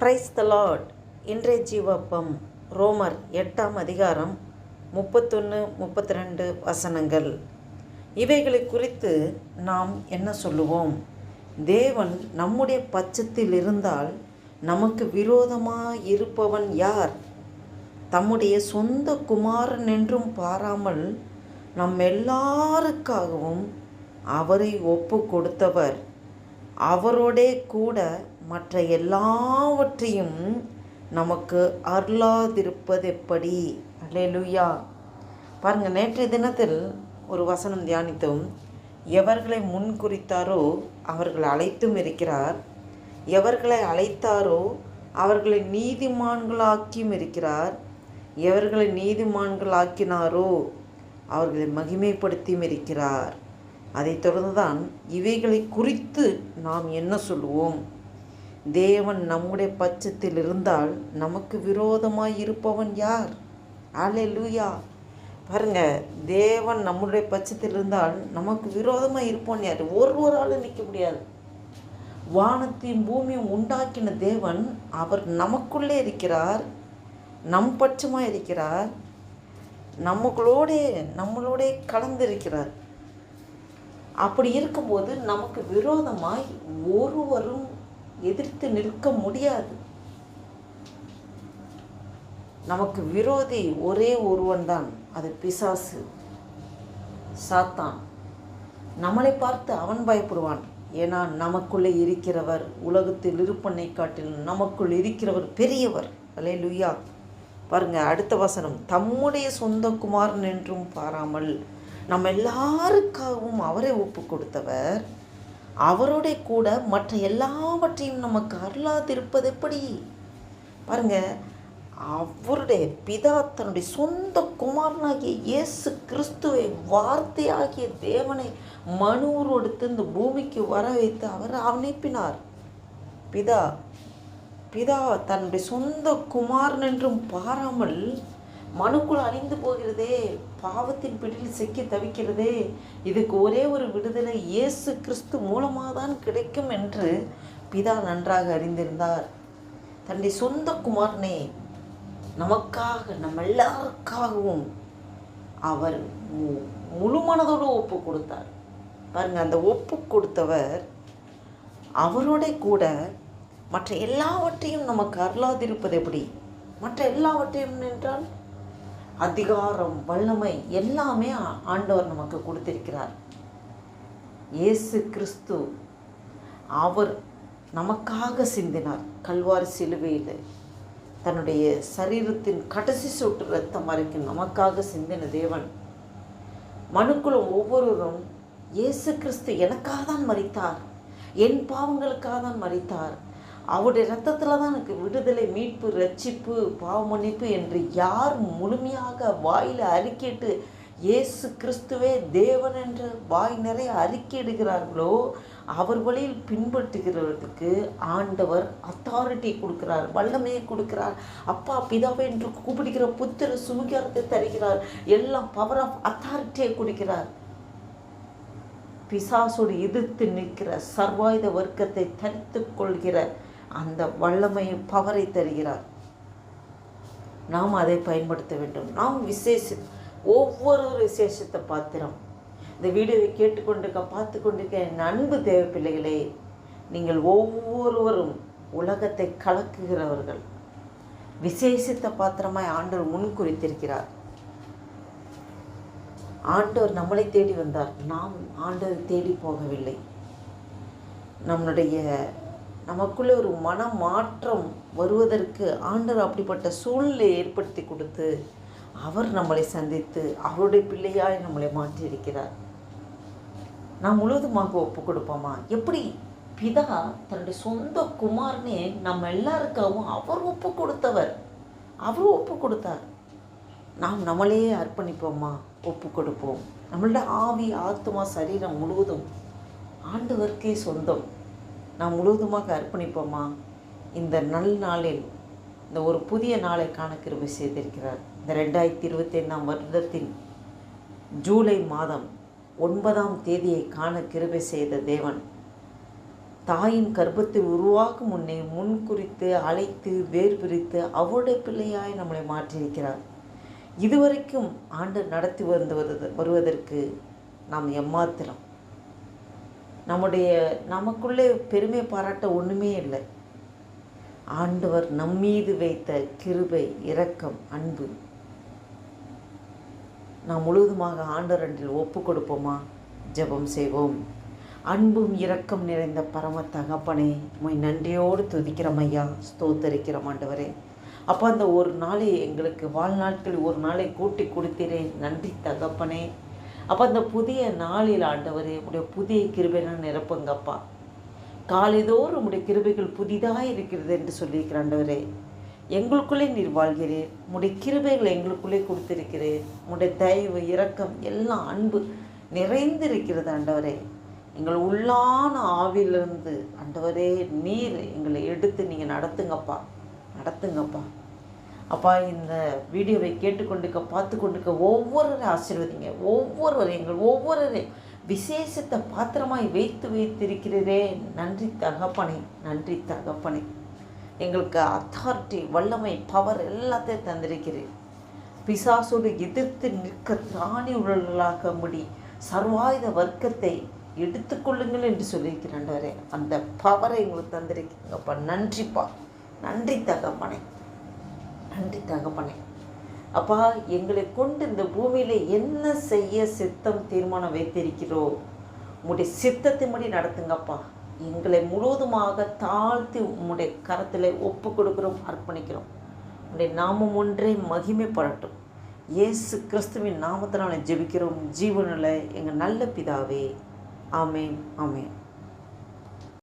Praise the Lord. இன்றைய ஜீவப்பம் ரோமர் 8ஆம் அதிகாரம் 31-32 வசனங்கள். இவைகளை குறித்து நாம் என்ன சொல்லுவோம்? தேவன் நம்முடைய பட்சத்தில் இருந்தால் நமக்கு விரோதமாய் இருப்பவன் யார்? தம்முடைய சொந்த குமாரன் என்றும் பாராமல் நம் எல்லாருக்காகவும் அவரை ஒப்பு கொடுத்தவர் அவரோடே கூட மற்ற எல்லாவற்றையும் நமக்கு அருளாதிருப்பது எப்படி? அல்லேலூயா. பாருங்கள், நேற்றைய தினத்தில் ஒரு வசனம் தியானித்தோம். எவர்களை முன் குறித்தாரோ அவர்களை அழைத்தும் இருக்கிறார், எவர்களை அழைத்தாரோ அவர்களை நீதிமான்களாக்கியும் இருக்கிறார், எவர்களை நீதிமான்களாக்கினாரோ அவர்களை மகிமைப்படுத்தியும் இருக்கிறார். அதைத் தொடர்ந்துதான் இவைகளை குறித்து நாம் என்ன சொல்லுவோம்? தேவன் நம்முடைய பட்சத்தில் இருந்தால் நமக்கு விரோதமாய் இருப்பவன் யார்? அல்லேலூயா. பாருங்க, தேவன் நம்முடைய பட்சத்தில் இருந்தால் நமக்கு விரோதமாக இருப்பவன் யார்? ஒருவரால் நிற்க முடியாது. வானத்தையும் பூமியும் உண்டாக்கின தேவன் அவர் நமக்குள்ளே இருக்கிறார், நம் பட்சமாக இருக்கிறார், நம்மளோட கலந்திருக்கிறார். அப்படி இருக்கும்போது நமக்கு விரோதமாய் ஒருவரும் எதிர்த்து நிற்க முடியாது. நமக்கு விரோதி ஒரே ஒருவன் தான், அது பிசாசு, சாத்தான். நம்மளை பார்த்து அவன் பயப்படுவான். ஏன்னா நமக்குள்ளே இருக்கிறவர் உலகத்தில் இருப்பனை காட்டிலும் நமக்குள் இருக்கிறவர் பெரியவர். அல்லேலூயா. பாருங்க, அடுத்த வசனம். தம்முடைய சொந்த குமாரன் என்றும் பாராமல் நம்ம எல்லாருக்காகவும் அவரை ஒப்பு கொடுத்தவர் அவரோட கூட மற்ற எல்லாவற்றையும் நமக்கு அருளாதிருப்பது எப்படி? பாருங்க, அவருடைய பிதா தன்னுடைய சொந்த குமாரனாகிய இயேசு கிறிஸ்துவை, வார்த்தையாகிய தேவனை மனுவோடு இந்த பூமிக்கு வர வைத்து அவர் அனுப்பினார். பிதா தன்னுடைய சொந்த குமாரன் என்றும் பாராமல் மனுக்குள் அழிந்து போகிறதே, பாவத்தின் பிடியில் சிக்கி தவிக்கிறதே, இதுக்கு ஒரே ஒரு விடுதலை இயேசு கிறிஸ்து மூலமாக தான் கிடைக்கும் என்று பிதா நன்றாக அறிந்திருந்தார். தன்னுடைய சொந்த குமாரனை நமக்காக, நம்ம எல்லாருக்காகவும் அவர் முழு மனதோடு ஒப்பு கொடுத்தார். பாருங்க, அந்த ஒப்பு கொடுத்தவர் அவரோட கூட மற்ற எல்லாவற்றையும் நமக்கு அருளாதிருப்பது எப்படி? மற்ற எல்லாவற்றையும் என்றால் அதிகாரம், வல்லமை எல்லாமே ஆண்டவர் நமக்கு கொடுத்திருக்கிறார். இயேசு கிறிஸ்து அவர் நமக்காக சிந்தினார். கல்வாரி சிலுவையில் தன்னுடைய சரீரத்தின் கடைசி சொட்டு ரத்தம் வரைக்கும் நமக்காக சிந்தின தேவன். மனுக்குள்ள ஒவ்வொருவரும் இயேசு கிறிஸ்து எனக்காக தான் மரித்தார், என் பாவங்களுக்காக தான் மரித்தார், அவருடைய ரத்தத்தில் தான் எனக்கு விடுதலை, மீட்பு, ரட்சிப்பு, பாவ மன்னிப்பு என்று யார் முழுமையாக வாயில் அறிக்கையிட்டு இயேசு கிறிஸ்துவே தேவன் என்று வாய் நிறைய அறிக்கையிடுகிறார்களோ அவர் வழியில் பின்பற்றுகிறவர்களுக்கு ஆண்டவர் அத்தாரிட்டி கொடுக்கிறார், வல்லமையை கொடுக்கிறார். அப்பா பிதாவை என்று கூப்பிடுகிற புத்திர சுவிகாரத்தை தருகிறார், எல்லாம் பவர் ஆஃப் அத்தாரிட்டியை கொடுக்கிறார். பிசாசோடு எதிர்த்து நிற்கிற சர்வாயுத வர்க்கத்தை தரித்து கொள்கிற அந்த வல்லமையை, பவரை தருகிறார். நாம் அதை பயன்படுத்த வேண்டும். நாம் ஒவ்வொரு விசேஷத்தை பாத்திரம். இந்த வீடியோவை பார்த்து கொண்டிருக்க என் அன்பு தேவ பிள்ளைகளே, நீங்கள் ஒவ்வொருவரும் உலகத்தை கலக்குகிறவர்கள். விசேஷத்தை பாத்திரமாய் ஆண்டவர் முன் குறித்திருக்கிறார். ஆண்டவர் நம்மளை தேடி வந்தார், நாம் ஆண்டவர் தேடி போகவில்லை. நமக்குள்ளே ஒரு மன மாற்றம் வருவதற்கு ஆண்டவர் அப்படிப்பட்ட சூழ்நிலையை ஏற்படுத்தி கொடுத்து அவர் நம்மளை சந்தித்து அவருடைய பிள்ளையாய் நம்மளை மாற்றியிருக்கிறார். நாம் முழுவதுமாக ஒப்பு கொடுப்போமா? எப்படி பிதா தன்னுடைய சொந்த குமாரனே நம்ம எல்லாருக்காகவும் அவர் ஒப்பு கொடுத்தவர், அவர் ஒப்பு கொடுத்தார். நாம் நம்மளையே அர்ப்பணிப்போமா? ஒப்பு கொடுப்போம். நம்மளோட ஆவி, ஆத்மா, சரீரம் முழுவதும் ஆண்டவருக்கே சொந்தம். நாம் முழுவதுமாக அர்ப்பணிப்போமா? இந்த நல் நாளில் இந்த ஒரு புதிய நாளை காண கிருபை செய்திருக்கிறார். இந்த 2025ஆம் வருடத்தின் ஜூலை மாதம் 9ஆம் தேதியை காண கிருபை செய்த தேவன் தாயின் கர்ப்பத்தில் உருவாக்கும் முன்னே முன்குறித்து அழைத்து வேர் பிரித்து அவருடைய பிள்ளையாய் நம்மளை மாற்றியிருக்கிறார். இதுவரைக்கும் ஆண்டு நடத்தி வருவதற்கு நாம் எம்மாத்திரம். நமக்குள்ளே பெருமை பாராட்ட ஒன்றுமே இல்லை. ஆண்டவர் நம்மீது வைத்த கிருபை, இரக்கம், அன்பு நாம் முழுவதுமாக ஆண்டவரில் ஒப்பு கொடுப்போமா? ஜெபம் செய்வோம். அன்பும் இரக்கம் நிறைந்த பரம தகப்பனே, உம்மை நன்றியோடு துதிக்கிறோம் ஐயா, ஸ்தோத்தரிக்கிறோம் ஆண்டவரே. அப்போ அந்த ஒரு நாளை எங்களுக்கு வாழ்நாட்கள் ஒரு நாளை கூட்டி கொடுத்தீரேன், நன்றி தகப்பனே. அப்போ அந்த புதிய நாளில் ஆண்டவரே உடைய புதிய கிருபைகள் நிரப்புங்கப்பா. காலைதோறும் உடைய கிருபைகள் புதிதாக இருக்கிறது என்று சொல்லியிருக்கிற ஆண்டவரே, எங்களுக்குள்ளே நீர் வாழ்கிறேன். உடைய கிருபைகளை எங்களுக்குள்ளே கொடுத்திருக்கிறேன். உடைய தயவு, இரக்கம், எல்லாம் அன்பு நிறைந்திருக்கிறது ஆண்டவரே. எங்கள் உள்ளான ஆவிலிருந்து ஆண்டவரே நீர் எங்களை எடுத்து நீங்கள் நடத்துங்கப்பா. அப்பா, இந்த வீடியோவை கேட்டுக்கொண்டுக்க பார்த்து கொண்டுக்க ஒவ்வொருவரையும் ஆசீர்வதிங்க. எங்கள் ஒவ்வொருவரையும் விசேஷத்தை பாத்திரமாய் வைத்திருக்கிறதே. நன்றி தகப்பனே. எங்களுக்கு அத்தாரிட்டி, வல்லமை, பவர் எல்லாத்தையும் தந்திருக்கிறேன். பிசாசோடு எதிர்த்து நிற்க திராணி உள்ளவர்களாக முடி சர்வாயுத வர்க்கத்தை எடுத்துக்கொள்ளுங்கள் என்று சொல்லியிருக்கிறாண்டவரே. அந்த பவரை எங்களுக்கு தந்திருக்கிறீங்கப்பா. நன்றி தகப்பனே. அப்பா, எங்களை கொண்டு இந்த பூமியில் என்ன செய்ய சித்தம் தீர்மானம் வைத்திருக்கிறோ உங்களுடைய சித்தத்தின்படி நடத்துங்கப்பா. எங்களை முழுவதுமாக தாழ்த்தி உம்முடைய கரத்தில் ஒப்பு கொடுக்குறோம், அர்ப்பணிக்கிறோம். உங்களுடைய நாமம் ஒன்றே மகிமைப்படட்டும். இயேசு கிறிஸ்துவின் நாமத்தினால ஜெபிக்கிறோம் ஜீவனில் எங்கள் நல்ல பிதாவே. ஆமேன்.